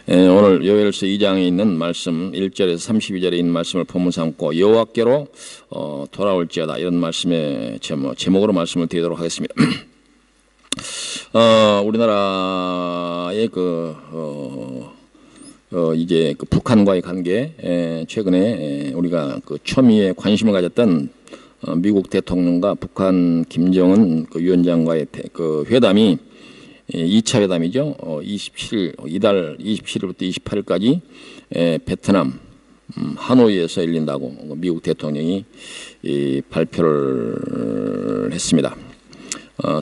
오늘 요엘서 2장에 있는 말씀 1절에서 32절에 있는 말씀을 본문 삼고 여호와께로 돌아올지어다 이런 말씀의 제목으로 말씀을 드리도록 하겠습니다. 우리나라의 이제 북한과의 관계, 최근에 우리가 초미에 관심을 가졌던 미국 대통령과 북한 김정은 위원장과의 회담이 2차 회담이죠. 27일, 이달 27일부터 28일까지 베트남 하노이에서 열린다고 미국 대통령이 발표를 했습니다.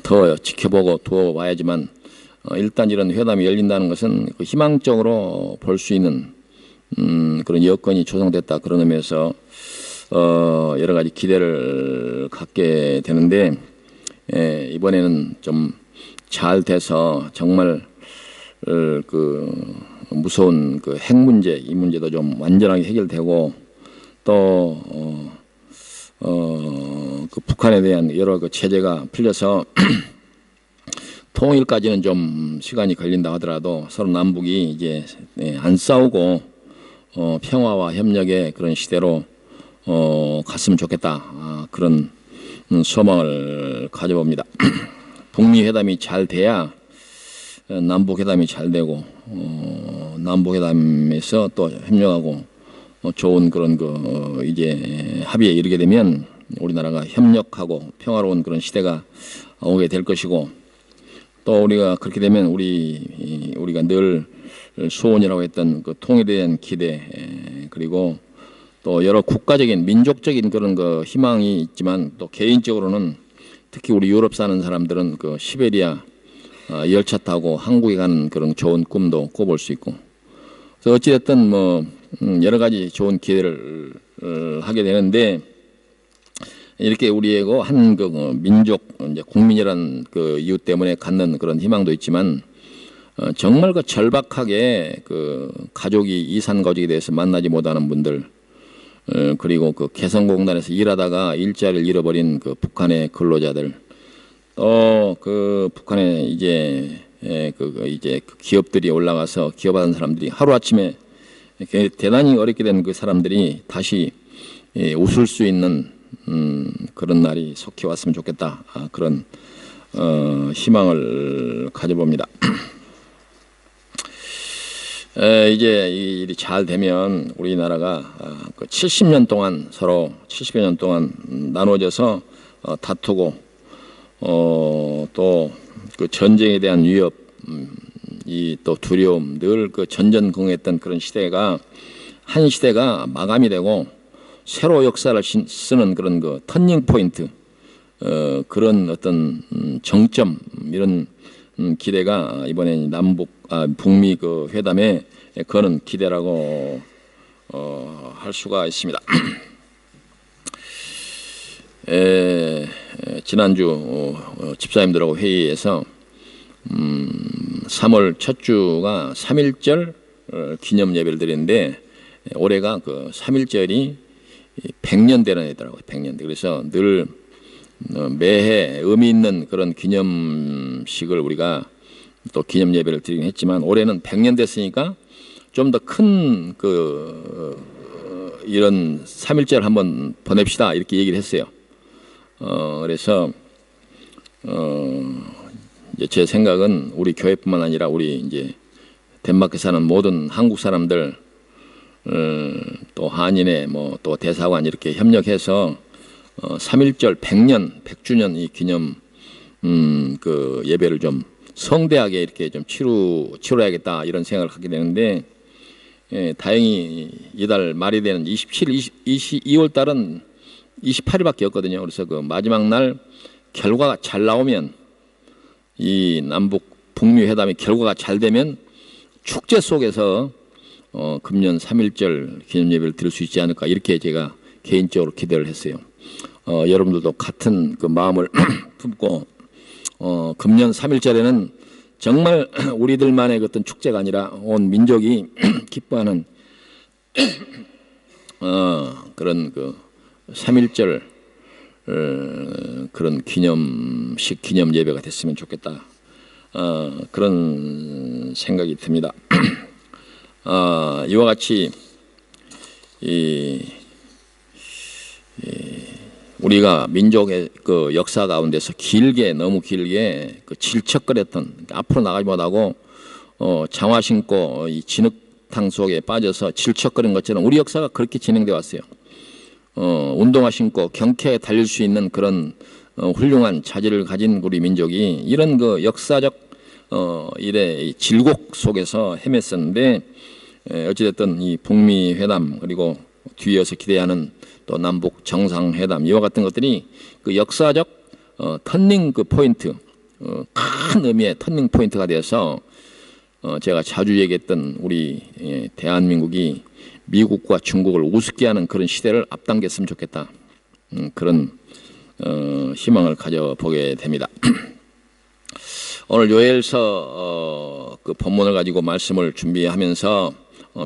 더 지켜보고 두어봐야지만 일단 이런 회담이 열린다는 것은 희망적으로 볼 수 있는 그런 여건이 조성됐다. 그런 의미에서 여러 가지 기대를 갖게 되는데 이번에는 좀 잘 돼서 정말 무서운 핵 문제, 이 문제도 좀 완전하게 해결되고 또 북한에 대한 여러 제재가 풀려서 통일까지는 좀 시간이 걸린다 하더라도 서로 남북이 이제 안 싸우고 평화와 협력의 그런 시대로 갔으면 좋겠다. 그런 소망을 가져봅니다. 북미 회담이 잘 돼야 남북 회담이 잘 되고 남북 회담에서 또 협력하고 좋은 그런 이제 합의에 이르게 되면 우리나라가 협력하고 평화로운 그런 시대가 오게 될 것이고 또 우리가 그렇게 되면 우리가 늘 소원이라고 했던 통일에 대한 기대 그리고 또 여러 국가적인 민족적인 그런 희망이 있지만 또 개인적으로는 특히 우리 유럽 사는 사람들은 시베리아 열차 타고 한국에 가는 그런 좋은 꿈도 꿔볼 수 있고 그래서 어찌됐든 여러 가지 좋은 기대를 하게 되는데 이렇게 우리의 한 민족 이제 국민이라는 이유 때문에 갖는 그런 희망도 있지만 정말 절박하게 가족이 이산 가족에 대해서 만나지 못하는 분들 그리고 개성공단에서 일하다가 일자리를 잃어버린 북한의 근로자들 또 북한의 이제 기업들이 올라가서 기업하는 사람들이 하루아침에 대단히 어렵게 된 사람들이 다시 웃을 수 있는 그런 날이 속히 왔으면 좋겠다. 그런 희망을 가져봅니다. 이제 이 일이 잘 되면 우리나라가 70년 동안 서로 70여 년 동안 나눠져서 다투고 또 전쟁에 대한 위협 이 또 두려움 늘 전전긍긍했던 그런 시대가 한 시대가 마감이 되고 새로 역사를 쓰는 그런 터닝 포인트 그런 어떤 정점 이런 기대가 이번에 북미 회담에 그런 기대라고 할 수가 있습니다. 지난주 집사님들하고 회의에서 3월 첫 주가 3.1절 기념 예배를 드렸는데 올해가 3.1절이 100년 되는 해더라고요. 100년. 그래서 늘 매해 의미 있는 그런 기념식을 우리가 또 기념 예배를 드리긴 했지만 올해는 100년 됐으니까 좀 더 큰 이런 3.1절 한번 보냅시다 이렇게 얘기를 했어요. 그래서 이제 제 생각은 우리 교회뿐만 아니라 우리 이제 덴마크에 사는 모든 한국 사람들 또 한인회 또 대사관 이렇게 협력해서 3.1절 100주년 이 기념 예배를 좀 성대하게 이렇게 좀 치러야겠다 이런 생각을 하게 되는데 다행히 이달 말이 되는 2월 달은 28일밖에 없거든요. 그래서 마지막 날 결과가 잘 나오면 이 남북 북미 회담의 결과가 잘 되면 축제 속에서 금년 3.1절 기념 예배를 드릴 수 있지 않을까 이렇게 제가 개인적으로 기대를 했어요. 여러분들도 같은 마음을 품고 금년 3.1절에는 정말 우리들만의 어떤 축제가 아니라 온 민족이 기뻐하는 그런 3.1절 그런 기념 예배가 됐으면 좋겠다. 그런 생각이 듭니다. 이와 같이 우리가 민족의 그 역사 가운데서 너무 길게 그 질척거렸던, 앞으로 나가지 못하고 장화 신고 이 진흙탕 속에 빠져서 질척거린 것처럼 우리 역사가 그렇게 진행되어 왔어요. 운동화 신고 경쾌하게 달릴 수 있는 그런 훌륭한 자질을 가진 우리 민족이 이런 그 역사적 일의 질곡 속에서 헤맸었는데, 어찌됐든 이 북미 회담, 그리고 뒤이어서 기대하는 또 남북 정상회담, 이와 같은 것들이 그 역사적 터닝 그 포인트, 큰 의미의 터닝 포인트가 되어서 제가 자주 얘기했던 우리 대한민국이 미국과 중국을 우습게 하는 그런 시대를 앞당겼으면 좋겠다, 그런 희망을 가져보게 됩니다. 오늘 요엘서 그 본문을 가지고 말씀을 준비하면서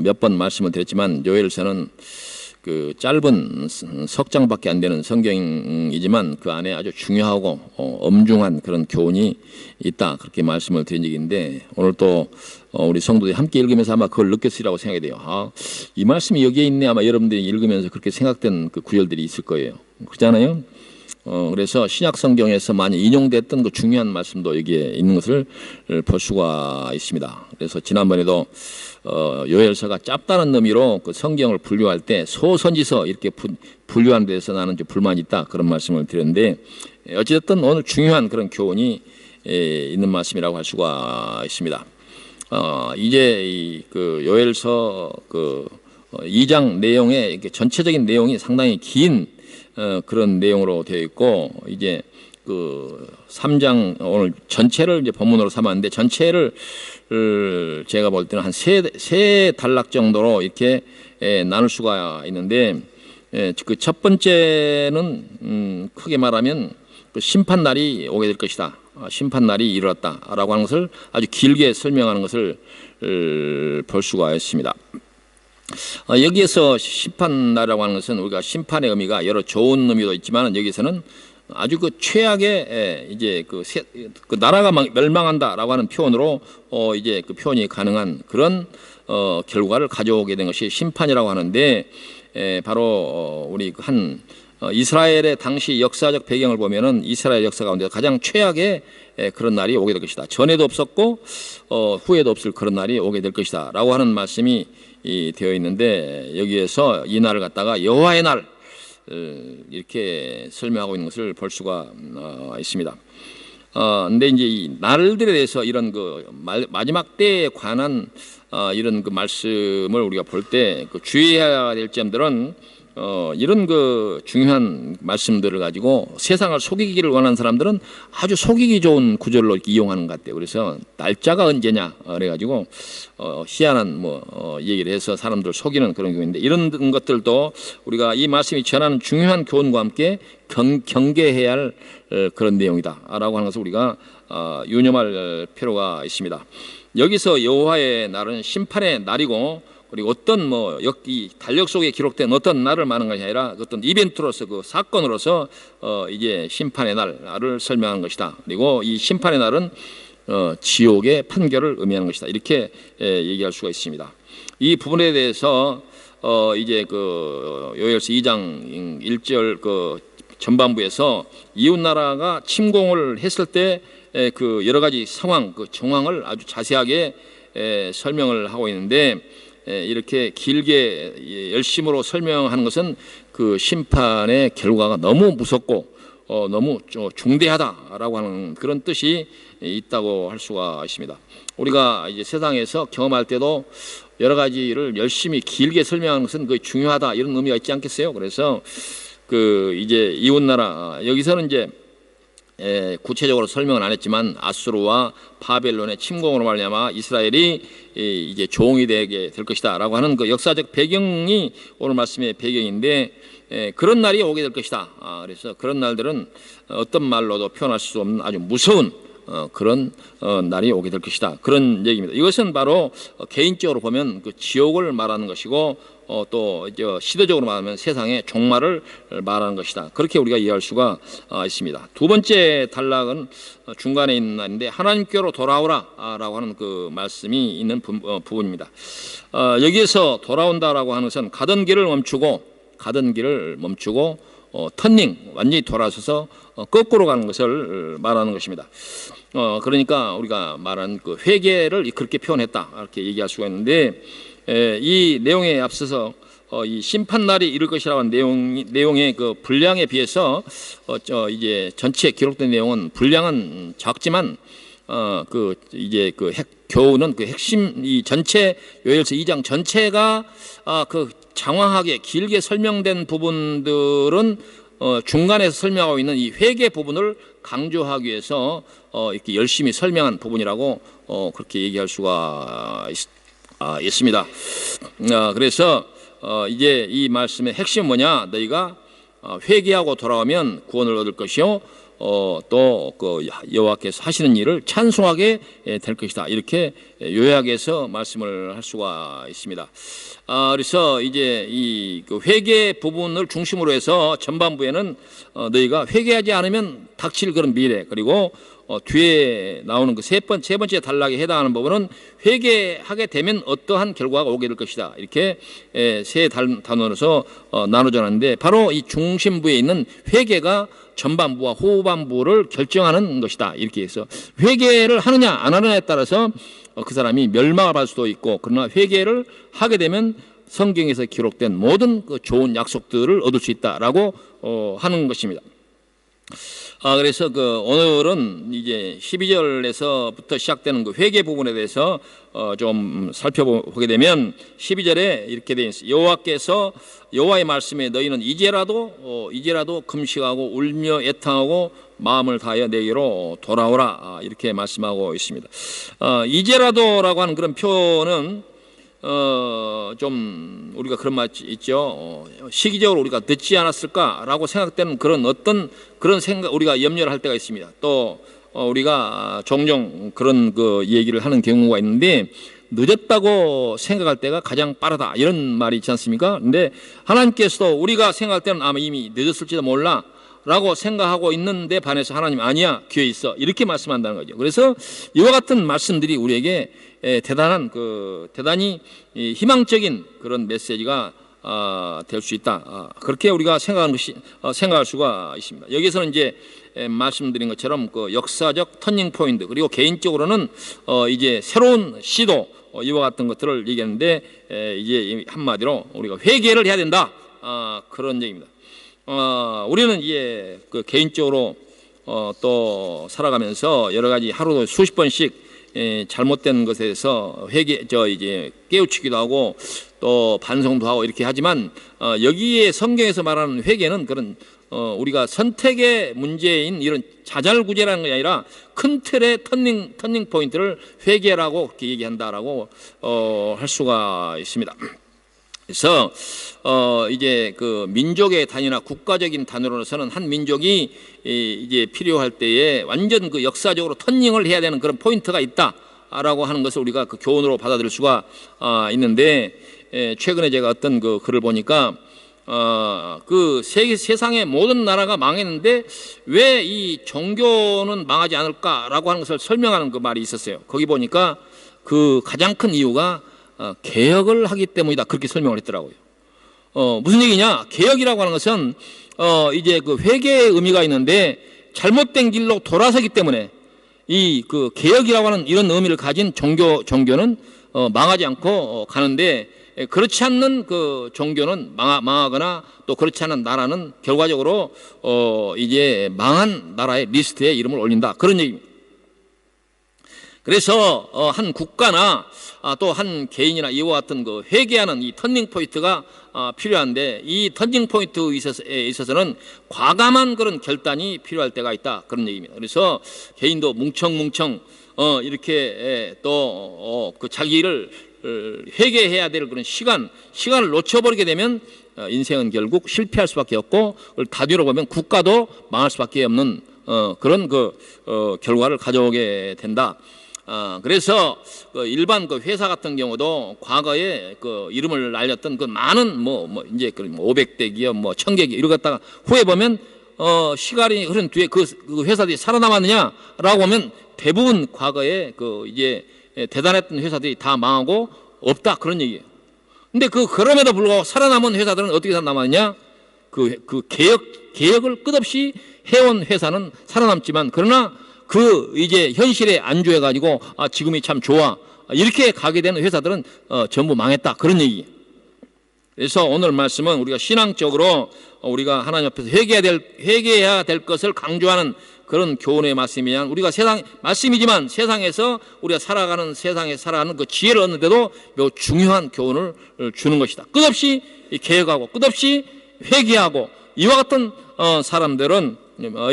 몇 번 말씀을 드렸지만, 요엘서는 그 짧은 석 장밖에 안 되는 성경이지만 그 안에 아주 중요하고 엄중한 그런 교훈이 있다, 그렇게 말씀을 드린 적이 있는데, 오늘 또 우리 성도들이 함께 읽으면서 아마 그걸 느꼈으리라고 생각이 돼요. 이 말씀이 여기에 있네, 아마 여러분들이 읽으면서 그렇게 생각된 그 구절들이 있을 거예요. 그렇잖아요. 그래서 신약 성경에서 많이 인용됐던 그 중요한 말씀도 여기에 있는 것을 볼 수가 있습니다. 그래서 지난번에도 요엘서가 짧다는 의미로 그 성경을 분류할 때 소선지서 이렇게 분류하는 데서 나는 좀 불만이 있다, 그런 말씀을 드렸는데, 어찌됐든 오늘 중요한 그런 교훈이 있는 말씀이라고 할 수가 있습니다. 이제 그 요엘서 그 2장 내용의 이렇게 전체적인 내용이 상당히 긴 그런 내용으로 되어 있고, 이제 그 3장 오늘 전체를 이제 본문으로 삼았는데, 전체를 제가 볼 때는 한 세 단락 정도로 이렇게 나눌 수가 있는데, 그 첫 번째는 크게 말하면 그 심판 날이 오게 될 것이다, 심판 날이 이르렀다라고 하는 것을 아주 길게 설명하는 것을 볼 수가 있습니다. 여기에서 심판날이라고 하는 것은 우리가 심판의 의미가 여러 좋은 의미도 있지만, 여기서는 아주 그 최악의 이제 그 나라가 멸망한다라고 하는 표현으로 이제 그 표현이 가능한 그런 결과를 가져오게 된 것이 심판이라고 하는데, 바로 우리 한 이스라엘의 당시 역사적 배경을 보면은 이스라엘 역사 가운데 가장 최악의 그런 날이 오게 될 것이다. 전에도 없었고 후에도 없을 그런 날이 오게 될 것이다 라고 하는 말씀이 되어 있는데, 여기에서 이 날을 갖다가 여호와의 날 이렇게 설명하고 있는 것을 볼 수가 있습니다. 근데 이제 이 날들에 대해서 이런 그 마지막 때에 관한 이런 그 말씀을 우리가 볼 때 그 주의해야 될 점들은 이런 그 중요한 말씀들을 가지고 세상을 속이기를 원하는 사람들은 아주 속이기 좋은 구절로 이렇게 이용하는 것 같아요. 그래서 날짜가 언제냐 그래가지고 희한한 얘기를 해서 사람들을 속이는 그런 경우인데, 이런 것들도 우리가 이 말씀이 전하는 중요한 교훈과 함께 경계해야 할 그런 내용이다라고 하는 것을 우리가 유념할 필요가 있습니다. 여기서 여호와의 날은 심판의 날이고, 그리고 어떤 이 달력 속에 기록된 어떤 날을 말하는 것이 아니라 어떤 이벤트로서, 그 사건으로서 이제 심판의 날을 설명하는 것이다. 그리고 이 심판의 날은 지옥의 판결을 의미하는 것이다, 이렇게 얘기할 수가 있습니다. 이 부분에 대해서 이제 그 요엘서 2장 1절 그 전반부에서 이웃 나라가 침공을 했을 때 그 여러 가지 상황, 그 정황을 아주 자세하게 설명을 하고 있는데, 이렇게 길게 열심으로 설명하는 것은 그 심판의 결과가 너무 무섭고 너무 중대하다라고 하는 그런 뜻이 있다고 할 수가 있습니다. 우리가 이제 세상에서 경험할 때도 여러 가지를 열심히 길게 설명하는 것은 거의 중요하다, 이런 의미가 있지 않겠어요? 그래서 그 이제 이웃 나라, 여기서는 이제 구체적으로 설명은 안 했지만 아수르와 바벨론의 침공으로 말미암아 이스라엘이 이제 종이 되게 될 것이다라고 하는 그 역사적 배경이 오늘 말씀의 배경인데, 그런 날이 오게 될 것이다. 그래서 그런 날들은 어떤 말로도 표현할 수 없는 아주 무서운 그런 날이 오게 될 것이다, 그런 얘기입니다. 이것은 바로 개인적으로 보면 그 지옥을 말하는 것이고, 또 시대적으로 말하면 세상의 종말을 말하는 것이다. 그렇게 우리가 이해할 수가 있습니다. 두 번째 단락은 중간에 있는 말인데 하나님께로 돌아오라라고 하는 그 말씀이 있는 부분입니다. 여기에서 돌아온다라고 하는 것은 가던 길을 멈추고 터닝 완전히 돌아서서 거꾸로 가는 것을 말하는 것입니다. 그러니까 우리가 말한 그 회개를 그렇게 표현했다 이렇게 얘기할 수가 있는데 이 내용에 앞서서 이 심판날이 이를 것이라는 내용의 그 분량에 비해서 이제 전체 기록된 내용은 분량은 작지만 교훈은 그 핵심 이 전체 요엘서 2장 전체가 그 장황하게 길게 설명된 부분들은 중간에서 설명하고 있는 이 회개 부분을 강조하기 위해서 이렇게 열심히 설명한 부분이라고 그렇게 얘기할 수가 있습니다. 그래서 이제 이 말씀의 핵심은 뭐냐? 너희가 회개하고 돌아오면 구원을 얻을 것이요 또 그 여호와께서 하시는 일을 찬송하게 될 것이다. 이렇게 요약해서 말씀을 할 수가 있습니다. 그래서 이제 이 그 회개 부분을 중심으로 해서 전반부에는 너희가 회개하지 않으면 닥칠 그런 미래, 그리고 뒤에 나오는 그 세 번째 단락에 해당하는 부분은 회개하게 되면 어떠한 결과가 오게 될 것이다. 이렇게 세 단원으로서 나눠져 놨는데 바로 이 중심부에 있는 회개가 전반부와 후반부를 결정하는 것이다. 이렇게 해서 회개를 하느냐 안 하느냐에 따라서 그 사람이 멸망을 받을 수도 있고, 그러나 회개를 하게 되면 성경에서 기록된 모든 그 좋은 약속들을 얻을 수 있다라고 하는 것입니다. 그래서 오늘은 이제 12절에서부터 시작되는 그 회개 부분에 대해서 좀 살펴보게 되면 12절에 이렇게 되어 있습니다. 여호와께서 여호와의 말씀에 너희는 이제라도 금식하고 울며 애통하고 마음을 다하여 내게로 돌아오라, 이렇게 말씀하고 있습니다. 이제라도라고 하는 그런 표현은 좀 우리가 그런 말 있죠. 시기적으로 우리가 늦지 않았을까라고 생각되는 그런 어떤 그런 생각, 우리가 염려를 할 때가 있습니다. 또 우리가 종종 그런 그 얘기를 하는 경우가 있는데, 늦었다고 생각할 때가 가장 빠르다 이런 말이 있지 않습니까? 근데 하나님께서도 우리가 생각할 때는 아마 이미 늦었을지도 몰라 라고 생각하고 있는데 반해서 하나님 아니야, 기회 있어, 이렇게 말씀한다는 거죠. 그래서 이와 같은 말씀들이 우리에게 대단히 희망적인 그런 메시지가 될 수 있다. 그렇게 우리가 생각할 수가 있습니다. 여기서는 이제 말씀드린 것처럼 그 역사적 터닝 포인트, 그리고 개인적으로는 이제 새로운 시도, 이와 같은 것들을 얘기하는데 이제 한마디로 우리가 회개를 해야 된다, 그런 얘기입니다. 우리는 이제 그 개인적으로 또 살아가면서 여러 가지 하루도 수십 번씩 잘못된 것에 대해서 이제 깨우치기도 하고 또 반성도 하고 이렇게 하지만 여기에 성경에서 말하는 회개는 그런 우리가 선택의 문제인 이런 자잘구제라는 것이 아니라 큰 틀의 터닝 포인트를 회개라고 그렇게 얘기한다라고 할 수가 있습니다. 그래서 이제 그 민족의 단위나 국가적인 단위로서는 한 민족이 이제 필요할 때에 완전 그 역사적으로 터닝을 해야 되는 그런 포인트가 있다라고 하는 것을 우리가 그 교훈으로 받아들일 수가 있는데, 최근에 제가 어떤 그 글을 보니까 그 세상의 모든 나라가 망했는데 왜 이 종교는 망하지 않을까라고 하는 것을 설명하는 그 말이 있었어요. 거기 보니까 그 가장 큰 이유가 개혁을 하기 때문이다, 그렇게 설명을 했더라고요. 무슨 얘기냐? 개혁이라고 하는 것은 이제 그 회개의 의미가 있는데 잘못된 길로 돌아서기 때문에 이 그 개혁이라고 하는 이런 의미를 가진 종교는 망하지 않고 가는데, 그렇지 않는 그 종교는 망하거나 또 그렇지 않은 나라는 결과적으로 이제 망한 나라의 리스트에 이름을 올린다, 그런 얘기입니다. 그래서 한 국가나 또 한 개인이나 이와 같은 그 회개하는 이 터닝 포인트가 필요한데, 이 터닝 포인트에 있어서는 과감한 그런 결단이 필요할 때가 있다, 그런 얘기입니다. 그래서 개인도 뭉청뭉청 이렇게 또 그 자기를 회개해야 될 그런 시간을 놓쳐버리게 되면 인생은 결국 실패할 수밖에 없고, 다뒤로 보면 국가도 망할 수밖에 없는 그런 그 결과를 가져오게 된다. 그래서 그 일반 그 회사 같은 경우도 과거에 그 이름을 날렸던 그 많은 이제 그 500대 기업 1000개 기업 이런 갖다가 후에 보면 시간이 흐른 뒤에 그 회사들이 살아남았느냐라고 하면 대부분 과거에 그 이제 대단했던 회사들이 다 망하고 없다 그런 얘기예요. 근데 그럼에도 불구하고 살아남은 회사들은 어떻게 살아남았냐? 그 개혁을 끝없이 해온 회사는 살아남지만 그러나 이제 현실에 안주해 가지고 지금이 참 좋아 이렇게 가게 되는 회사들은 전부 망했다 그런 얘기예요. 그래서 오늘 말씀은 우리가 신앙적으로 우리가 하나님 앞에서 회개해야 될 것을 강조하는 그런 교훈의 말씀이냐. 우리가 말씀이지만 세상에서 우리가 세상에 살아가는 그 지혜를 얻는데도 매우 중요한 교훈을 주는 것이다. 끝없이 개혁하고 끝없이 회개하고 이와 같은 사람들은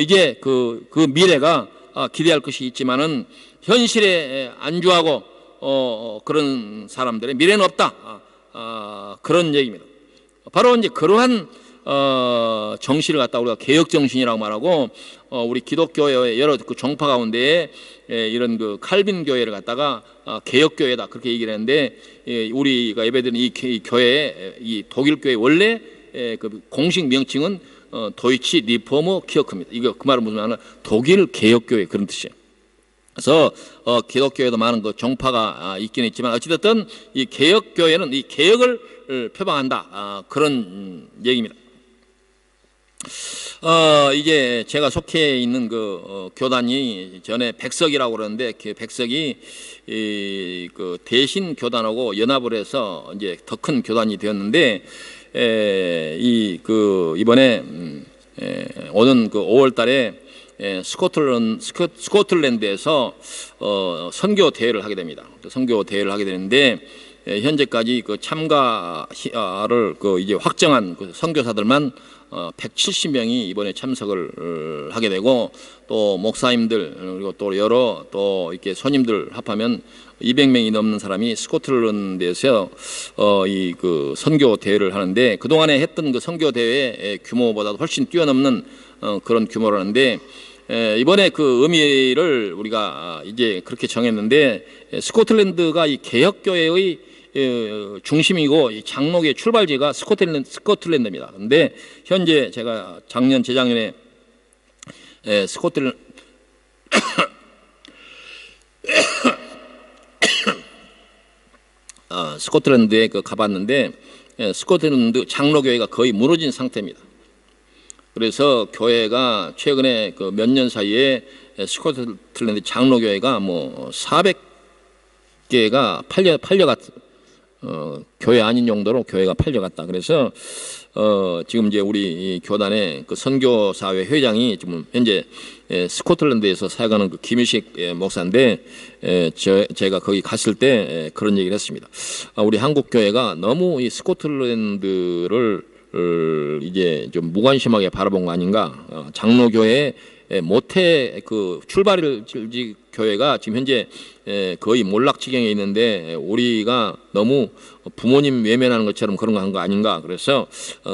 이제 그 미래가 기대할 것이 있지만은 현실에 안주하고 그런 사람들의 미래는 없다. 그런 얘기입니다. 바로 이제 그러한 정신을 갖다 우리가 개혁 정신이라고 말하고 우리 기독교의 여러 그 종파 가운데에 이런 그 칼빈 교회를 갖다가 개혁 교회다 그렇게 얘기를 했는데 우리가 예배드리는 이 교회 이 독일 교회 원래 그 공식 명칭은 도이치 리포머 키어크입니다. 이거 그 말은 무슨 말이냐? 독일 개혁 교회 그런 뜻이에요. 그래서 기독교에도 많은 그 종파가 있긴 있지만 어찌됐든 이 개혁 교회는 이 개혁을 표방한다 그런 얘기입니다. 이제 제가 속해 있는 그 교단이 전에 백석이라고 그러는데 그 백석이 그 대신 교단하고 연합을 해서 이제 더 큰 교단이 되었는데 이번에 오는 그 5월달에 스코틀랜드에서 선교 대회를 하게 됩니다. 선교 대회를 하게 되는데 현재까지 그 참가를 이제 확정한 그 선교사들만 170명이 이번에 참석을 하게 되고 또 목사님들 그리고 또 여러 또 이렇게 손님들 합하면 200명이 넘는 사람이 스코틀랜드에서 이 그 선교 대회를 하는데 그동안에 했던 그 선교 대회 규모보다도 훨씬 뛰어넘는 그런 규모를 하는데 이번에 그 의미를 우리가 이제 그렇게 정했는데 스코틀랜드가 이 개혁교회의 중심이고 이 장로교의 출발지가 스코틀랜드입니다. 그런데 현재 제가 재작년에 스코틀랜드에 가봤는데 스코틀랜드 장로교회가 거의 무너진 상태입니다. 그래서 교회가 최근에 그 몇 년 사이에 스코틀랜드 장로교회가 400개가 팔려갔 교회 아닌 용도로 교회가 팔려갔다. 그래서 지금 이제 우리 교단의 그 선교사회 회장이 지금 현재 스코틀랜드에서 사역하는 그 김일식 목사인데 제가 거기 갔을 때 그런 얘기를 했습니다. 우리 한국 교회가 너무 이 스코틀랜드를 이제 좀 무관심하게 바라본 거 아닌가. 장로교회 모태 그 출발지 교회가 지금 현재 거의 몰락지경에 있는데 우리가 너무 부모님 외면하는 것처럼 그런 거 한 거 아닌가. 그래서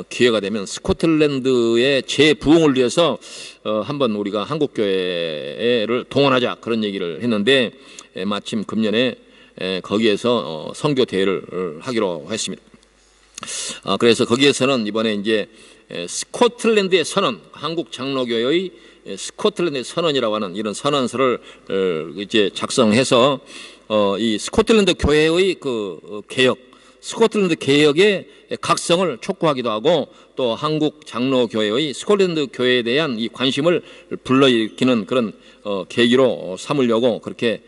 기회가 되면 스코틀랜드의 재부흥을 위해서 한번 우리가 한국 교회를 동원하자 그런 얘기를 했는데 마침 금년에 거기에서 선교 대회를 하기로 했습니다. 그래서 거기에서는 이번에 이제 스코틀랜드의 선언, 한국 장로교회의 스코틀랜드의 선언이라고 하는 이런 선언서를 이제 작성해서 이 스코틀랜드 교회의 그 개혁, 스코틀랜드 개혁의 각성을 촉구하기도 하고 또 한국 장로교회의 스코틀랜드 교회에 대한 이 관심을 불러일으키는 그런 계기로 삼으려고 그렇게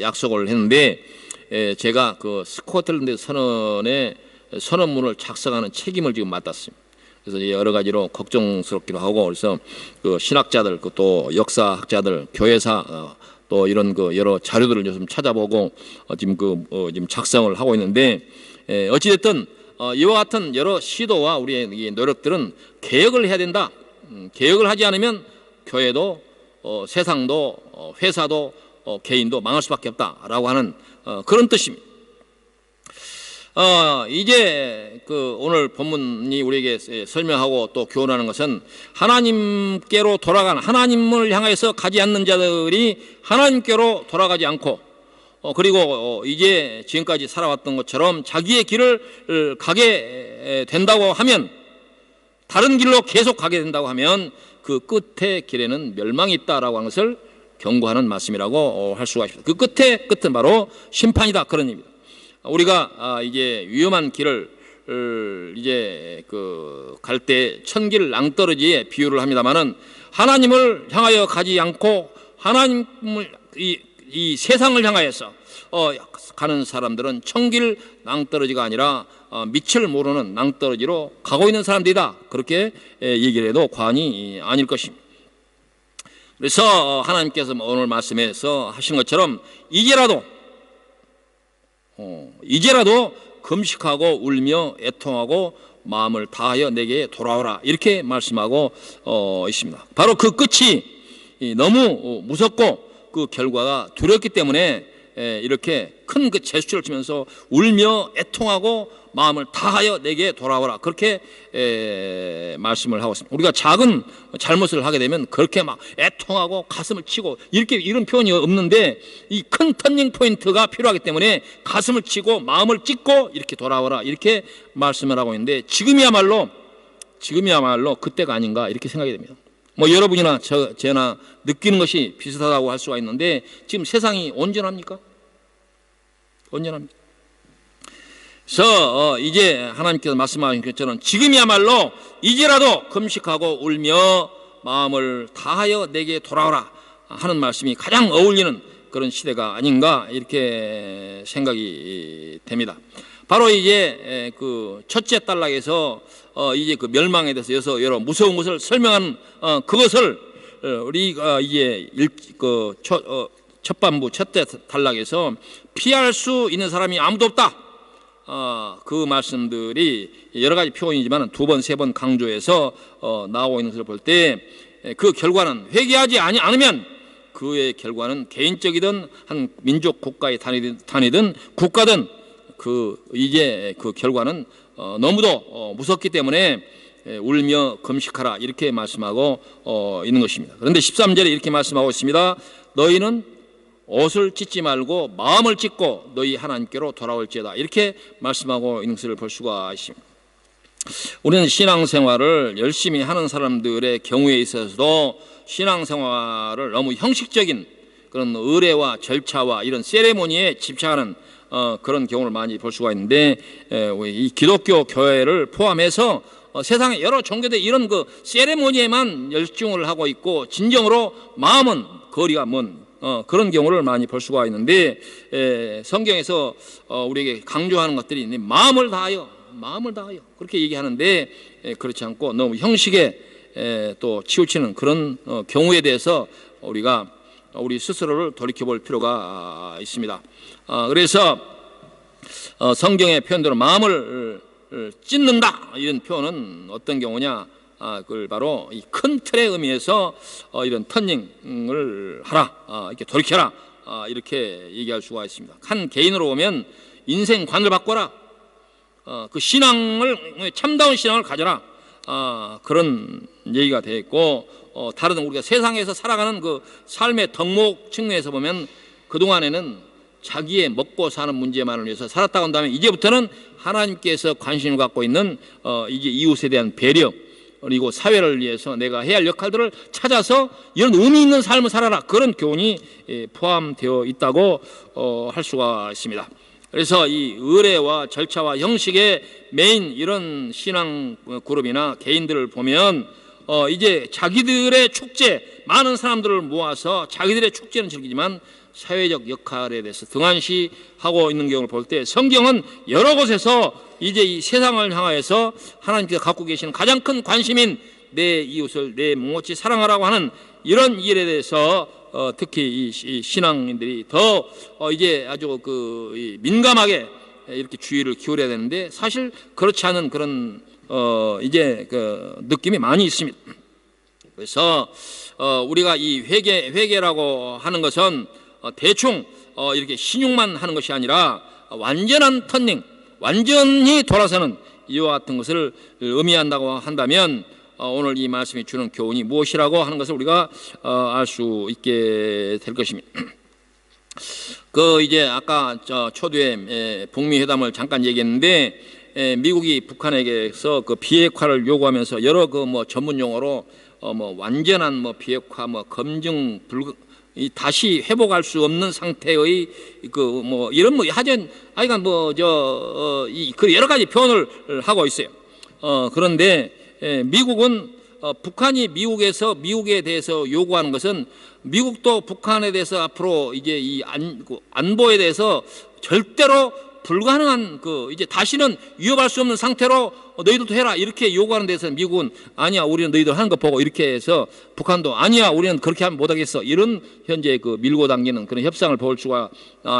약속을 했는데 제가 그 스코틀랜드 선언의 선언문을 작성하는 책임을 지금 맡았습니다. 그래서 여러 가지로 걱정스럽기도 하고 그래서 그 신학자들 또 역사학자들 교회사 또 이런 그 여러 자료들을 좀 찾아보고 지금 지금 작성을 하고 있는데 어찌됐든 이와 같은 여러 시도와 우리의 노력들은 개혁을 해야 된다. 개혁을 하지 않으면 교회도 세상도 회사도 개인도 망할 수밖에 없다라고 하는 그런 뜻입니다. 이제 오늘 본문이 우리에게 설명하고 또 교훈하는 것은 하나님께로 돌아가는, 하나님을 향해서 가지 않는 자들이 하나님께로 돌아가지 않고 그리고 이제 지금까지 살아왔던 것처럼 자기의 길을 가게 된다고 하면, 다른 길로 계속 가게 된다고 하면 그 끝의 길에는 멸망이 있다라고 하는 것을 경고하는 말씀이라고 할 수가 있습니다. 그 끝의 끝은 바로 심판이다, 그런 의미입니다. 우리가 이제 위험한 길을 이제 갈 때 천길 낭떠러지에 비유를 합니다마는, 하나님을 향하여 가지 않고 하나님을 이 세상을 향하여서 가는 사람들은 천길 낭떠러지가 아니라 밑을 모르는 낭떠러지로 가고 있는 사람들이다, 그렇게 얘기를 해도 과언이 아닐 것입니다. 그래서 하나님께서 오늘 말씀에서 하신 것처럼 이제라도 금식하고 울며 애통하고 마음을 다하여 내게 돌아오라, 이렇게 말씀하고 있습니다. 바로 그 끝이 너무 무섭고 그 결과가 두렵기 때문에 이렇게 큰 그 제스처를 치면서 울며 애통하고 마음을 다하여 내게 돌아오라, 그렇게 말씀을 하고 있습니다. 우리가 작은 잘못을 하게 되면 그렇게 막 애통하고 가슴을 치고 이런 표현이 없는데, 이 큰 터닝 포인트가 필요하기 때문에 가슴을 치고 마음을 찢고 이렇게 돌아오라, 이렇게 말씀을 하고 있는데, 지금이야말로 그때가 아닌가, 이렇게 생각이 됩니다. 뭐 여러분이나 제나 느끼는 것이 비슷하다고 할 수가 있는데, 지금 세상이 온전합니까? 온전합니다. 그래서 이제 하나님께서 말씀하신 것처럼 지금이야말로 이제라도 금식하고 울며 마음을 다하여 내게 돌아오라 하는 말씀이 가장 어울리는 그런 시대가 아닌가, 이렇게 생각이 됩니다. 바로 이제 그 첫째 단락에서 이제 그 멸망에 대해서 여러 무서운 것을 설명하는 그것을 우리가 이제 첫반부 첫째 단락에서 피할 수 있는 사람이 아무도 없다, 그 말씀들이 여러 가지 표현이지만 두 번, 세 번 강조해서 나오고 있는 것을 볼 때, 그 결과는 회개하지 않으면 그의 결과는 개인적이든 한 민족 국가에 다니든 국가든 이제 그 결과는 너무도 무섭기 때문에 울며 금식하라, 이렇게 말씀하고 있는 것입니다. 그런데 13절에 이렇게 말씀하고 있습니다. 너희는 옷을 찢지 말고 마음을 찢고 너희 하나님께로 돌아올지어다, 이렇게 말씀하고 있는 것을 볼 수가 있습니다. 우리는 신앙생활을 열심히 하는 사람들의 경우에 있어서도 신앙생활을 너무 형식적인 그런 의례와 절차와 이런 세레모니에 집착하는 그런 경우를 많이 볼 수가 있는데, 이 기독교 교회를 포함해서 세상의 여러 종교들 이런 그 세레모니에만 열중을 하고 있고 진정으로 마음은 거리가 먼 그런 경우를 많이 볼 수가 있는데, 성경에서 우리에게 강조하는 것들이 있는데, 마음을 다하여 그렇게 얘기하는데, 그렇지 않고 너무 형식에 또 치우치는 그런 경우에 대해서 우리 스스로를 돌이켜볼 필요가 있습니다. 그래서 성경의 표현대로 마음을 찢는다, 이런 표현은 어떤 경우냐, 그걸 바로 이 큰 틀의 의미에서 이런 터닝을 하라, 이렇게 돌이켜라, 이렇게 얘기할 수가 있습니다. 한 개인으로 보면 인생관을 바꿔라, 그 신앙을, 참다운 신앙을 가져라, 그런 얘기가 되어 있고, 다른 우리가 세상에서 살아가는 그 삶의 덕목 측면에서 보면 그동안에는 자기의 먹고 사는 문제만을 위해서 살았다고 한다면, 이제부터는 하나님께서 관심을 갖고 있는 이제 이웃에 대한 배려, 그리고 사회를 위해서 내가 해야 할 역할들을 찾아서 이런 의미 있는 삶을 살아라, 그런 교훈이 포함되어 있다고 할 수가 있습니다. 그래서 이 의례와 절차와 형식의 메인 이런 신앙 그룹이나 개인들을 보면 이제 자기들의 축제, 많은 사람들을 모아서 자기들의 축제는 즐기지만 사회적 역할에 대해서 등한시하고 있는 경우를 볼 때, 성경은 여러 곳에서 이제 이 세상을 향하여서 하나님께서 갖고 계시는 가장 큰 관심인 내 이웃을 내 몸같이 사랑하라고 하는 이런 일에 대해서 특히 이 신앙인들이 더 이제 아주 민감하게 이렇게 주의를 기울여야 되는데, 사실 그렇지 않은 그런 이제 그 느낌이 많이 있습니다. 그래서 우리가 이 회개라고 하는 것은 대충 이렇게 신용만 하는 것이 아니라 완전한 터닝, 완전히 돌아서는 이와 같은 것을 의미한다고 한다면 오늘 이 말씀이 주는 교훈이 무엇이라고 하는 것을 우리가 알 수 있게 될 것입니다. 이제 아까 초두에 북미 회담을 잠깐 얘기했는데 미국이 북한에게서 그 비핵화를 요구하면서 여러 전문 용어로 완전한 비핵화 검증 다시 회복할 수 없는 상태의 이런 하여튼 그 여러 가지 표현을 하고 있어요. 그런데 미국은 북한이 미국에 대해서 요구하는 것은 미국도 북한에 대해서 앞으로 이제 이 안보에 대해서 절대로 불가능한 이제 다시는 위협할 수 없는 상태로 너희들도 해라 이렇게 요구하는 데서 미국은 아니야 우리는 너희들 하는 거 보고 이렇게 해서 북한도 아니야 우리는 그렇게 하면 못하겠어 이런 현재 밀고 당기는 그런 협상을 볼 수가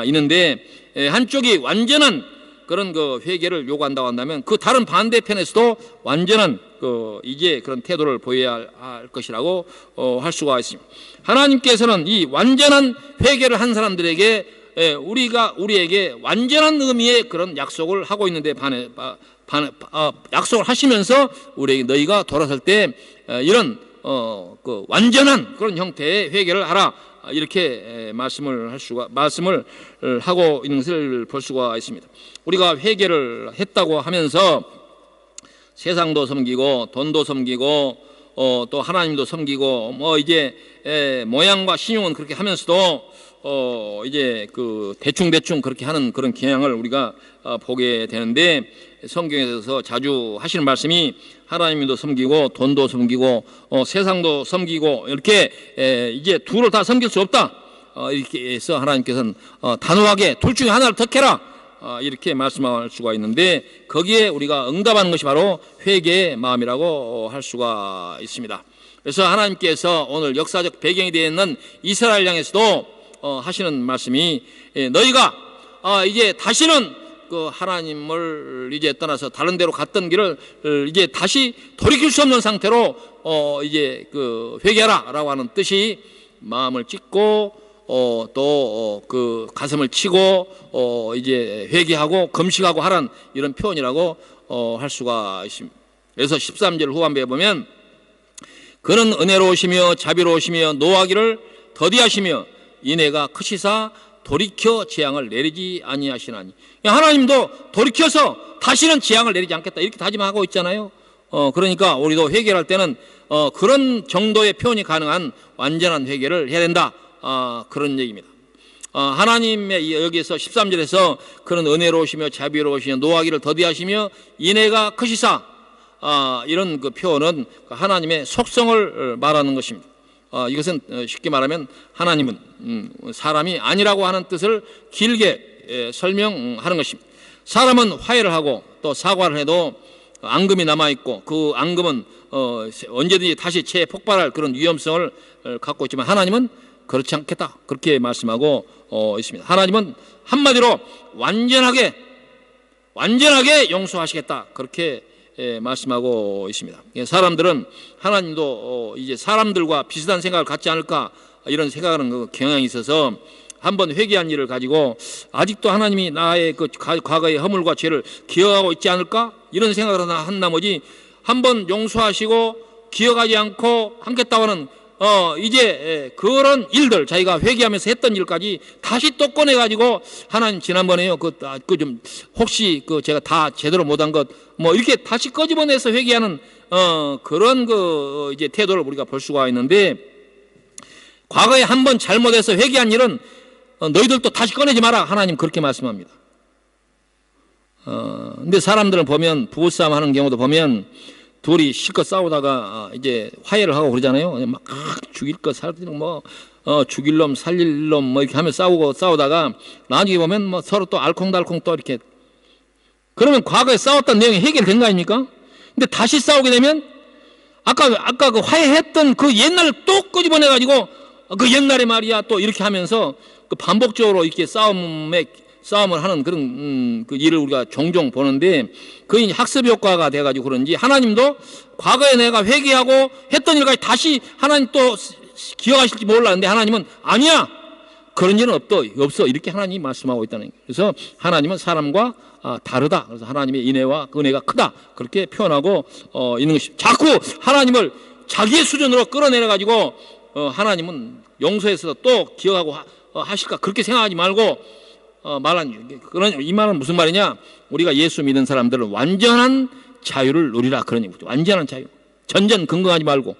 있는데 한쪽이 완전한 그런 회개를 요구한다고 한다면 그 다른 반대편에서도 완전한 이제 그런 태도를 보여야 할 것이라고 할 수가 있습니다. 하나님께서는 이 완전한 회개를 한 사람들에게 우리에게 완전한 의미의 그런 약속을 하고 있는데 약속을 하시면서 우리에게 너희가 돌아설 때 이런 완전한 그런 형태의 회개를 하라 이렇게 말씀을 하고 있는 것을 볼 수가 있습니다. 우리가 회개를 했다고 하면서 세상도 섬기고 돈도 섬기고 또 하나님도 섬기고 이제 모양과 신용은 그렇게 하면서도 이제 대충 그렇게 하는 그런 경향을 우리가 보게 되는데 성경에서 자주 하시는 말씀이 하나님도 섬기고 돈도 섬기고 세상도 섬기고 이렇게 이제 둘을 다 섬길 수 없다 이렇게 해서 하나님께서는 단호하게 둘 중에 하나를 택해라 이렇게 말씀할 수가 있는데 거기에 우리가 응답하는 것이 바로 회개의 마음이라고 할 수가 있습니다. 그래서 하나님께서 오늘 역사적 배경이 되어 있는 이스라엘 향해서도 하시는 말씀이 너희가 이제 다시는 하나님을 이제 떠나서 다른 데로 갔던 길을 이제 다시 돌이킬 수 없는 상태로 이제 회개하라라고 하는 뜻이 마음을 찢고 또 가슴을 치고 이제 회개하고 금식하고 하라는 이런 표현이라고 할 수가 있습니다. 그래서 13절 후반부에 보면 그는 은혜로우시며 자비로우시며 노하기를 더디하시며 인애가 크시사 돌이켜 재앙을 내리지 아니하시나니 하나님도 돌이켜서 다시는 재앙을 내리지 않겠다 이렇게 다짐하고 있잖아요. 그러니까 우리도 회개할 때는 그런 정도의 표현이 가능한 완전한 회개를 해야 된다 그런 얘기입니다. 하나님의 여기에서 13절에서 그는 은혜로우시며 자비로우시며 노하기를 더디하시며 인애가 크시사 이런 표현은 하나님의 속성을 말하는 것입니다. 이것은 쉽게 말하면 하나님은 사람이 아니라고 하는 뜻을 길게 설명하는 것입니다. 사람은 화해를 하고 또 사과를 해도 앙금이 남아있고 그 앙금은 언제든지 다시 재폭발할 그런 위험성을 갖고 있지만 하나님은 그렇지 않겠다 그렇게 말씀하고 있습니다. 하나님은 한마디로 완전하게 용서하시겠다 그렇게 말씀하고 있습니다. 사람들은 하나님도 이제 사람들과 비슷한 생각을 갖지 않을까 이런 생각하는 경향이 있어서 한번 회개한 일을 가지고 아직도 하나님이 나의 과거의 허물과 죄를 기억하고 있지 않을까 이런 생각을 한 나머지 한번 용서하시고 기억하지 않고 하겠다고는 이제 그런 일들 자기가 회개하면서 했던 일까지 다시 또 꺼내가지고 하나님 지난번에요 좀 혹시 제가 다 제대로 못한 것 이렇게 다시 꺼집어내서 회개하는 그런 이제 태도를 우리가 볼 수가 있는데 과거에 한번 잘못해서 회개한 일은 너희들도 다시 꺼내지 마라 하나님 그렇게 말씀합니다. 근데 사람들을 보면 부부싸움 하는 경우도 보면 둘이 실컷 싸우다가 이제 화해를 하고 그러잖아요. 막 죽일 것 살릴 죽일 놈 살릴 놈 이렇게 하면 싸우다가 나중에 보면 서로 또 알콩달콩 또 이렇게 그러면 과거에 싸웠던 내용이 해결된 거 아닙니까? 근데 다시 싸우게 되면 아까 화해했던 그 옛날을 또 끄집어내 가지고 그 옛날에 말이야 또 이렇게 하면서 반복적으로 이렇게 싸움을 하는 그런 일을 우리가 종종 보는데 그게 학습 효과가 돼가지고 그런지 하나님도 과거에 내가 회개하고 했던 일까지 다시 하나님 또 기억하실지 몰랐는데 하나님은 아니야 그런 일은 없어. 이렇게 하나님이 말씀하고 있다는 거예요. 그래서 하나님은 사람과 다르다. 그래서 하나님의 인애와 은혜가 크다. 그렇게 표현하고 있는 것입니다. 자꾸 하나님을 자기의 수준으로 끌어내려가지고 하나님은 용서해서 또 기억하고 하실까 그렇게 생각하지 말고 이 말은 무슨 말이냐? 우리가 예수 믿는 사람들은 완전한 자유를 누리라 그런 얘기죠. 완전한 자유. 전전 근거하지 말고.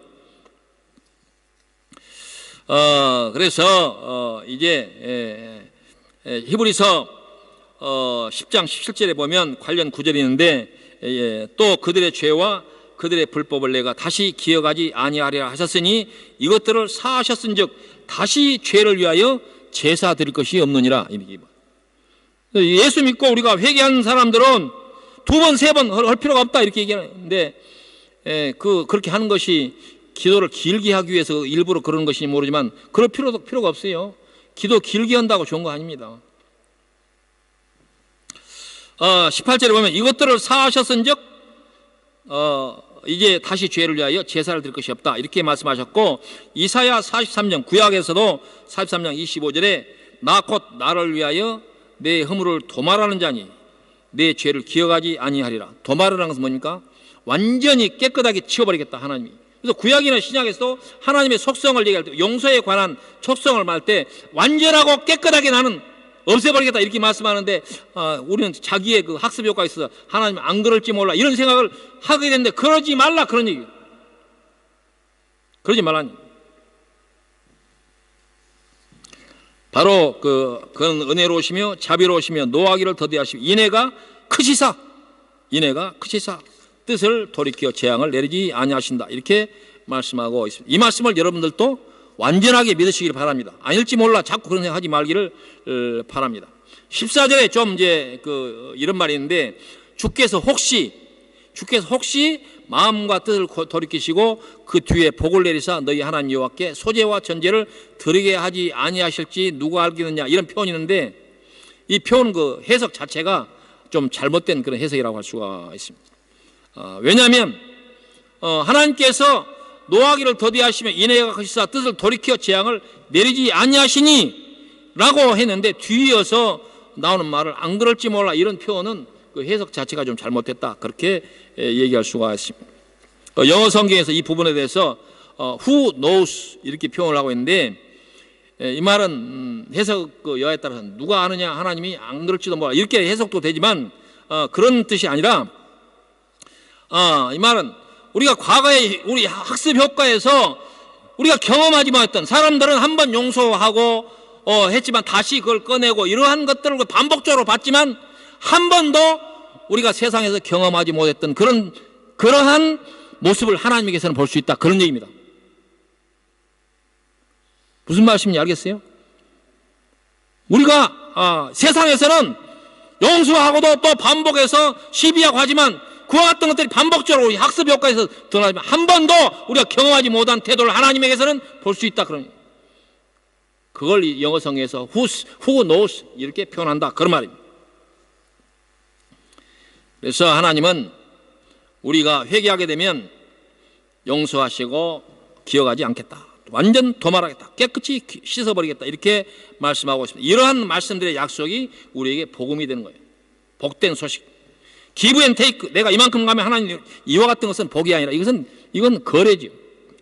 그래서 이제 히브리서 10장 17절에 보면 관련 구절이 있는데 또 그들의 죄와 그들의 불법을 내가 다시 기억하지 아니하리라 하셨으니 이것들을 사하셨은즉 다시 죄를 위하여 제사 드릴 것이 없느니라. 예수 믿고 우리가 회개한 사람들은 두 번, 세 번 할 필요가 없다 이렇게 얘기하는데 그렇게 하는 것이 기도를 길게 하기 위해서 일부러 그러는 것인지 모르지만 그럴 필요가 없어요. 기도 길게 한다고 좋은 거 아닙니다. 18절에 보면 이것들을 사하셨은즉 이제 다시 죄를 위하여 제사를 드릴 것이 없다 이렇게 말씀하셨고 이사야 43장 구약에서도 43장 25절에 나 곧 나를 위하여 내 허물을 도말하는 자니 내 죄를 기억하지 아니하리라. 도말이라는 것은 뭡니까? 완전히 깨끗하게 치워버리겠다 하나님이. 그래서 구약이나 신약에서도 하나님의 속성을 얘기할 때 용서에 관한 속성을 말할 때 완전하고 깨끗하게 나는 없애버리겠다 이렇게 말씀하는데 우리는 자기의 그 학습 효과가 있어서 하나님 안 그럴지 몰라 이런 생각을 하게 되는데 그러지 말라 그런 얘기예요. 그러지 말라니. 바로 그는 은혜로우시며 자비로우시며 노하기를 더디하시며 인애가 크시사 뜻을 돌이켜 재앙을 내리지 아니하신다 이렇게 말씀하고 있습니다. 이 말씀을 여러분들도 완전하게 믿으시길 바랍니다. 아닐지 몰라 자꾸 그런 생각 하지 말기를 바랍니다. 14절에 좀 이제 이런 말이 있는데 주께서 혹시 마음과 뜻을 돌이키시고 그 뒤에 복을 내리사 너희 하나님 여호와께 소제와 전제를 드리게 하지 아니하실지 누가 알겠느냐 이런 표현이 있는데 이 표현 해석 자체가 좀 잘못된 그런 해석이라고 할 수가 있습니다. 왜냐하면 하나님께서 노하기를 더디하시며 인애가 크시사 뜻을 돌이켜 재앙을 내리지 아니하시니 라고 했는데 뒤이어서 나오는 말을 안 그럴지 몰라 이런 표현은 그 해석 자체가 좀 잘못됐다 그렇게 얘기할 수가 있습니다. 영어 성경에서 이 부분에 대해서 who knows 이렇게 표현을 하고 있는데 이 말은 해석 여하에 따라서 누가 아느냐 하나님이 안 그럴지도 몰라 이렇게 해석도 되지만 그런 뜻이 아니라 이 말은 우리가 과거에 우리 학습 효과에서 우리가 경험하지 못했던 사람들은 한번 용서하고 했지만 다시 그걸 꺼내고 이러한 것들을 반복적으로 봤지만 한 번도 우리가 세상에서 경험하지 못했던 그러한 모습을 하나님께서는 볼 수 있다 그런 얘기입니다. 무슨 말씀인지 알겠어요? 우리가 세상에서는 용서하고도 또 반복해서 시비하고 하지만 그와 같은 것들이 반복적으로 우리 학습 효과에서 드러나지만 한 번도 우리가 경험하지 못한 태도를 하나님에게서는 볼 수 있다 그런 그걸 영어 성경에서 who knows 이렇게 표현한다 그런 말입니다. 그래서 하나님은 우리가 회개하게 되면 용서하시고 기억하지 않겠다. 완전 도말하겠다. 깨끗이 씻어버리겠다. 이렇게 말씀하고 있습니다. 이러한 말씀들의 약속이 우리에게 복음이 되는 거예요. 복된 소식. 기브 앤 테이크. 내가 이만큼 가면 하나님 이와 같은 것은 복이 아니라 이건 거래죠.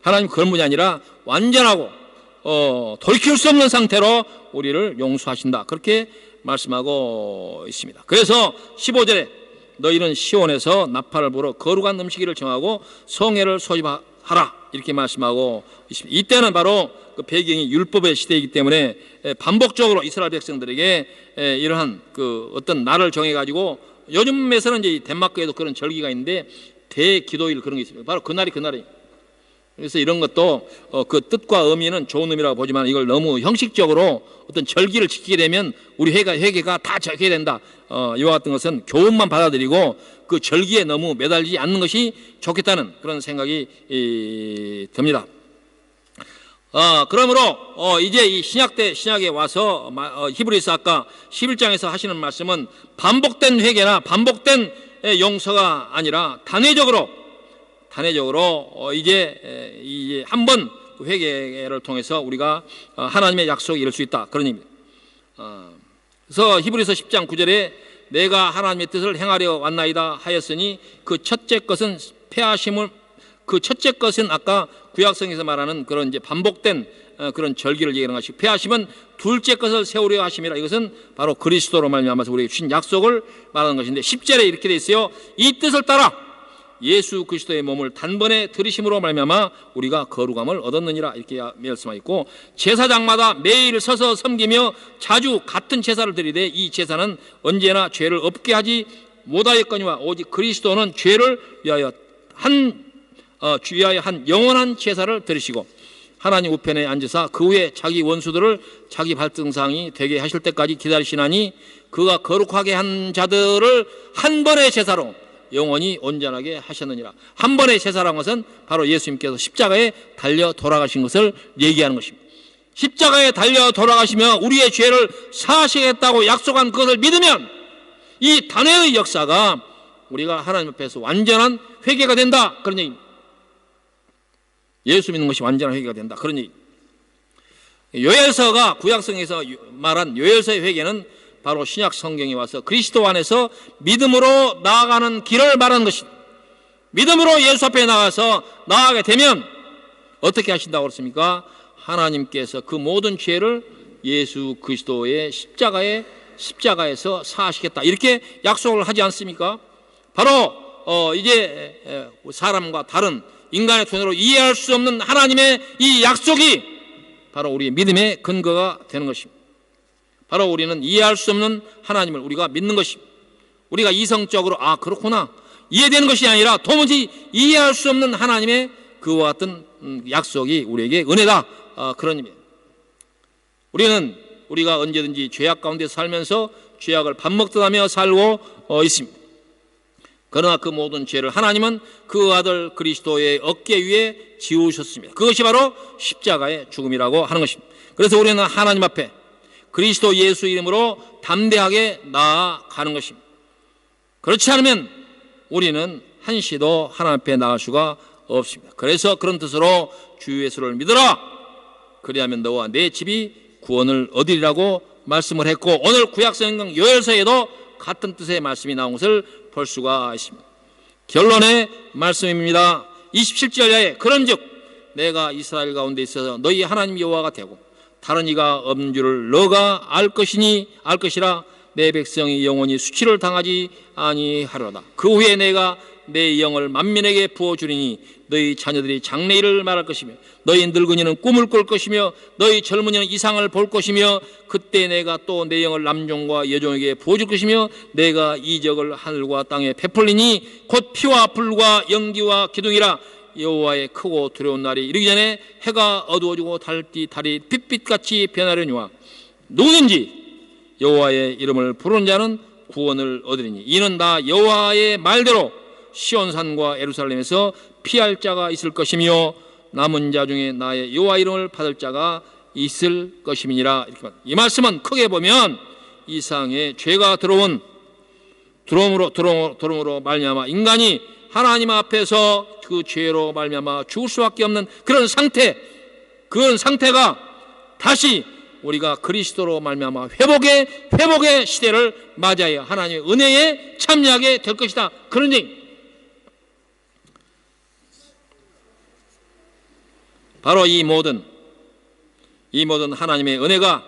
하나님 그런 분이 아니라 완전하고 돌이킬 수 없는 상태로 우리를 용서하신다. 그렇게 말씀하고 있습니다. 그래서 15절에 너희는 시온에서 나팔을 불어 거룩한 음식일을 정하고 성회를 소집하라 이렇게 말씀하고 있습니다. 이때는 바로 그 배경이 율법의 시대이기 때문에 반복적으로 이스라엘 백성들에게 이러한 어떤 날을 정해가지고 요즘에서는 이제 덴마크에도 그런 절기가 있는데 대기도일 그런 게 있습니다. 바로 그날이에요. 그래서 이런 것도 그 뜻과 의미는 좋은 의미라고 보지만 이걸 너무 형식적으로 어떤 절기를 지키게 되면 우리 회개가 다 적게 된다. 이와 같은 것은 교훈만 받아들이고 그 절기에 너무 매달리지 않는 것이 좋겠다는 그런 생각이 듭니다. 그러므로 이제 이 신약에 와서 히브리서 아까 11장에서 하시는 말씀은 반복된 회개나 반복된 용서가 아니라 단회적으로 이제 한 번 회개를 통해서 우리가 하나님의 약속에 이룰 수 있다 그런 의미입니다. 그래서 히브리서 10장 9절에 내가 하나님의 뜻을 행하려 왔나이다 하였으니 그 첫째 것은 패하심을, 그 첫째 것은 아까 구약성에서 말하는 그런 이제 반복된 그런 절기를 얘기하는 것이고, 패하심은 둘째 것을 세우려 하심이라. 이것은 바로 그리스도로 말미암아서 우리에게 주신 약속을 말하는 것인데, 10절에 이렇게 돼 있어요. 이 뜻을 따라 예수 그리스도의 몸을 단번에 들이심으로 말미암아 우리가 거룩함을 얻었느니라, 이렇게 말씀하고 있고, 제사장마다 매일 서서 섬기며 자주 같은 제사를 드리되 이 제사는 언제나 죄를 없게 하지 못하였거니와 오직 그리스도는 죄를 위하여 한 영원한 제사를 드리시고 하나님 우편에 앉으사 그 후에 자기 원수들을 자기 발등상이 되게 하실 때까지 기다리시나니 그가 거룩하게 한 자들을 한 번의 제사로 영원히 온전하게 하셨느니라. 한 번의 제사라는 것은 바로 예수님께서 십자가에 달려 돌아가신 것을 얘기하는 것입니다. 십자가에 달려 돌아가시며 우리의 죄를 사하시겠다고 약속한 그것을 믿으면 이 단회의 역사가 우리가 하나님 앞에서 완전한 회개가 된다, 그런 얘기입니다. 예수 믿는 것이 완전한 회개가 된다, 그런 얘기. 요엘서가 구약성에서 말한 요엘서의 회개는 바로 신약 성경에 와서 그리스도 안에서 믿음으로 나아가는 길을 말하는 것입니다. 믿음으로 예수 앞에 나가서 나아가게 되면 어떻게 하신다고 그랬습니까? 하나님께서 그 모든 죄를 예수 그리스도의 십자가에서 사하시겠다, 이렇게 약속을 하지 않습니까? 바로 이제 사람과 다른 인간의 손으로 이해할 수 없는 하나님의 이 약속이 바로 우리의 믿음의 근거가 되는 것입니다. 바로 우리는 이해할 수 없는 하나님을 우리가 믿는 것입니다. 우리가 이성적으로 그렇구나 이해되는 것이 아니라 도무지 이해할 수 없는 하나님의 그와 같은 약속이 우리에게 은혜다, 그런 의미입니다. 우리가 언제든지 죄악 가운데 살면서 죄악을 밥 먹듯 하며 살고 있습니다. 그러나 그 모든 죄를 하나님은 그 아들 그리스도의 어깨 위에 지우셨습니다. 그것이 바로 십자가의 죽음이라고 하는 것입니다. 그래서 우리는 하나님 앞에 그리스도 예수 이름으로 담대하게 나아가는 것입니다. 그렇지 않으면 우리는 한시도 하나님 앞에 나갈 수가 없습니다. 그래서 그런 뜻으로 주 예수를 믿어라, 그리하면 너와 내 집이 구원을 얻으리라고 말씀을 했고, 오늘 구약성경 요엘서에도 같은 뜻의 말씀이 나온 것을 볼 수가 있습니다. 결론의 말씀입니다. 27절에 그런즉 내가 이스라엘 가운데 있어서 너희 하나님 여호와가 되고 다른 이가 없는 줄을 너가 알 것이라. 내 백성이 영원히 수치를 당하지 아니하리로다. 그 후에 내가 내 영을 만민에게 부어주리니 너희 자녀들이 장래일을 말할 것이며 너희 늙은이는 꿈을 꿀 것이며 너희 젊은이는 이상을 볼 것이며 그때 내가 또 내 영을 남종과 여종에게 부어줄 것이며 내가 이적을 하늘과 땅에 베풀리니 곧 피와 불과 연기와 기둥이라. 여호와의 크고 두려운 날이 이르기 전에 해가 어두워지고 달이 빛빛같이 변하려니와 누구든지 여호와의 이름을 부르는 자는 구원을 얻으리니 이는 다 여호와의 말대로 시온산과 예루살렘에서 피할 자가 있을 것이며 남은 자 중에 나의 여호와 이름을 받을 자가 있을 것임이니라. 이렇게 말합니다. 이 말씀은 크게 보면 이 세상에 죄가 들어옴으로 말미암아 인간이 하나님 앞에서 그 죄로 말미암아 죽을 수밖에 없는 그런 상태가 다시 우리가 그리스도로 말미암아 회복의 시대를 맞이하여 하나님의 은혜에 참여하게 될 것이다, 그런 얘기. 바로 이 모든 하나님의 은혜가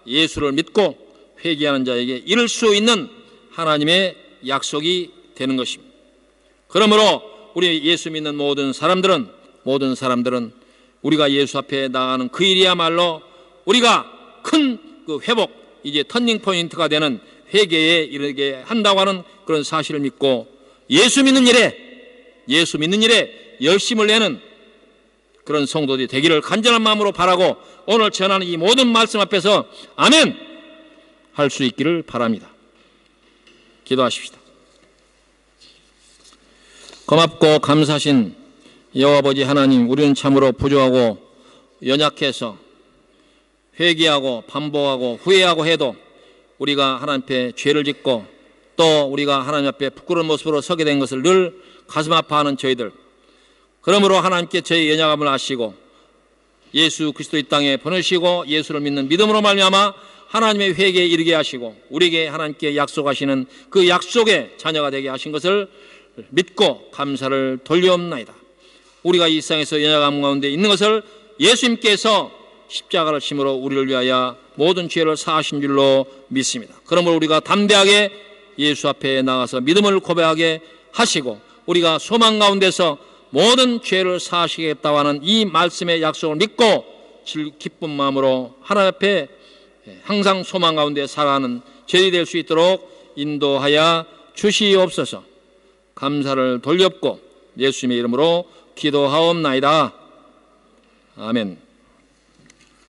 예수를 믿고 회개하는 자에게 이룰 수 있는 하나님의 약속이 되는 것입니다. 그러므로 우리 예수 믿는 모든 사람들은 우리가 예수 앞에 나가는 그 일이야말로 우리가 큰 그 회복, 이제 터닝 포인트가 되는 회개에 이르게 한다고 하는 그런 사실을 믿고 예수 믿는 일에 열심을 내는 그런 성도들이 되기를 간절한 마음으로 바라고 오늘 전하는 이 모든 말씀 앞에서 아멘 할 수 있기를 바랍니다. 기도하십시다. 고맙고 감사하신 여호와 아버지 하나님, 우리는 참으로 부족하고 연약해서 회개하고 반복하고 후회하고 해도 우리가 하나님 앞에 죄를 짓고 또 우리가 하나님 앞에 부끄러운 모습으로 서게 된 것을 늘 가슴 아파하는 저희들, 그러므로 하나님께 저희 연약함을 아시고 예수 그리스도 이 땅에 보내시고 예수를 믿는 믿음으로 말미암아 하나님의 회개에 이르게 하시고 우리에게 하나님께 약속하시는 그 약속의 자녀가 되게 하신 것을 믿고 감사를 돌려옵나이다. 우리가 이 세상에서 연약함 가운데 있는 것을 예수님께서 십자가를 심으러 우리를 위하여 모든 죄를 사하신 줄로 믿습니다. 그러므로 우리가 담대하게 예수 앞에 나가서 믿음을 고백하게 하시고 우리가 소망 가운데서 모든 죄를 사하시겠다고 하는 이 말씀의 약속을 믿고 기쁜 마음으로 하나님 앞에 항상 소망 가운데 살아가는 죄이 될 수 있도록 인도하여 주시옵소서. 감사를 돌렸고 예수님의 이름으로 기도하옵나이다. 아멘.